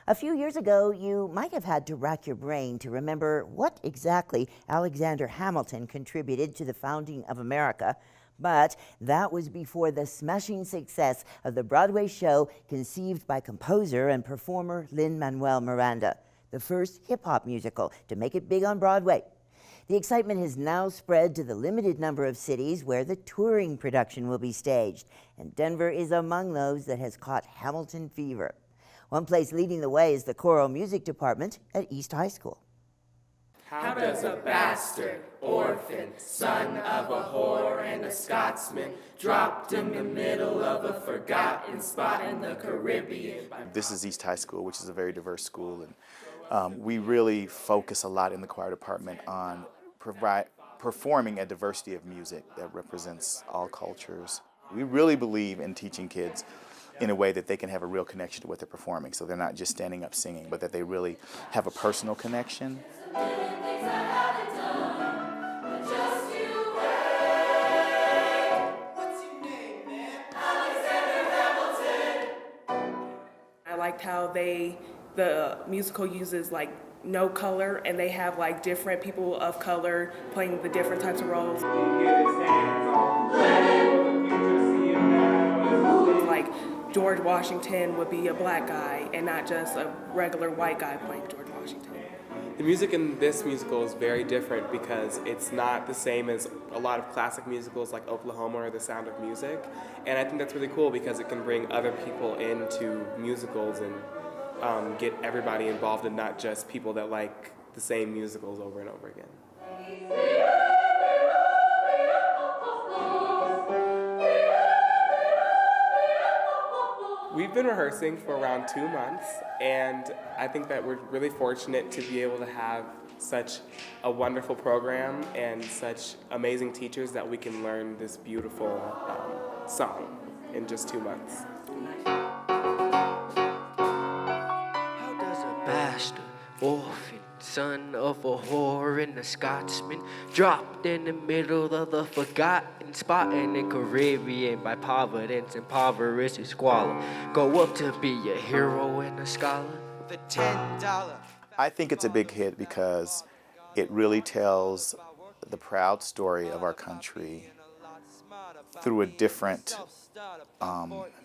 A few years ago, you might have had to rack your brain to remember what exactly Alexander Hamilton contributed to the founding of America. But that was before the smashing success of the Broadway show conceived by composer and performer Lin-Manuel Miranda, the first hip-hop musical to make it big on Broadway. The excitement has now spread to the limited number of cities where the touring production will be staged, and Denver is among those that has caught Hamilton fever. One place leading the way is the choral music department at East High School. How does a bastard, orphan, son of a whore and a Scotsman, dropped in the middle of a forgotten spot in the Caribbean? This is East High School, which is a very diverse school, and we really focus a lot in the choir department on performing a diversity of music that represents all cultures. We really believe in teaching kids in a way that they can have a real connection to what they're performing, so they're not just standing up singing, but that they really have a personal connection. I liked how the musical uses like no color, and they have like different people of color playing the different types of roles. Like George Washington would be a black guy and not just a regular white guy playing George Washington. The music in this musical is very different because it's not the same as a lot of classic musicals like Oklahoma or The Sound of Music. And I think that's really cool because it can bring other people into musicals and get everybody involved and not just people that like the same musicals over and over again. We've been rehearsing for around 2 months, and I think that we're really fortunate to be able to have such a wonderful program and such amazing teachers that we can learn this beautiful song in just 2 months. How does a bastard, orphan, son of a whore and a Scotsman, dropped in the middle of the forgotten spot in the Caribbean by Providence, impoverished and squalor, go up to be a hero and a scholar? The $10. I think it's a big hit because it really tells the proud story of our country through a different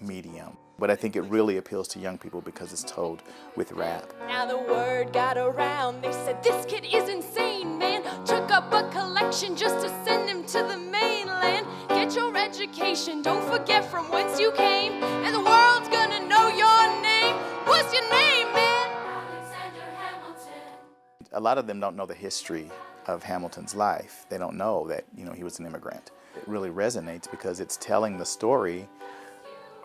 medium. But I think it really appeals to young people because it's told with rap. Now the word got around, they said this kid is insane, man. Took up a collection just to send him to the mainland. Get your education, don't forget from whence you came, and the world's gonna know your name. What's your name, man? Alexander Hamilton. A lot of them don't know the history of Hamilton's life. They don't know that, he was an immigrant. It really resonates because it's telling the story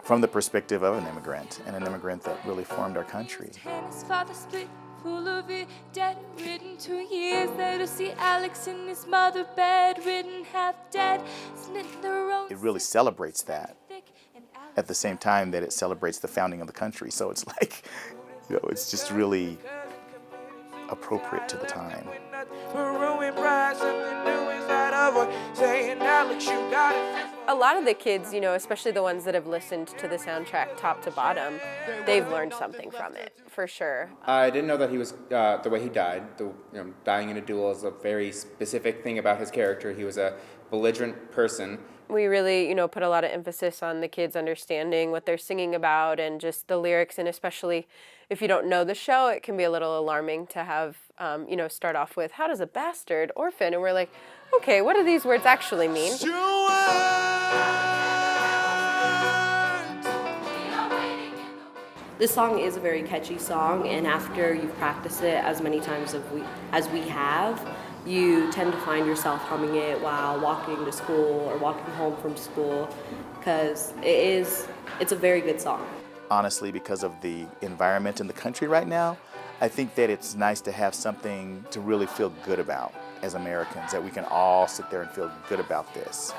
from the perspective of an immigrant, and an immigrant that really formed our country. His father split, full of it, dead-ridden 2 years later. See Alex and his mother bedridden, half dead, slit their own. It really celebrates that at the same time that it celebrates the founding of the country. So it's like, it's just really appropriate to the time. A lot of the kids, especially the ones that have listened to the soundtrack top to bottom, they've learned something from it, for sure. I didn't know that he was, the way he died, dying in a duel is a very specific thing about his character. He was a belligerent person. We really, put a lot of emphasis on the kids understanding what they're singing about and just the lyrics, and especially if you don't know the show, it can be a little alarming to have, start off with, how does a bastard, orphan? And we're like, okay, what do these words actually mean? This song is a very catchy song, and after you've practiced it as many times as we have, you tend to find yourself humming it while walking to school or walking home from school, because it's a very good song. Honestly, because of the environment in the country right now, I think that it's nice to have something to really feel good about as Americans, that we can all sit there and feel good about this.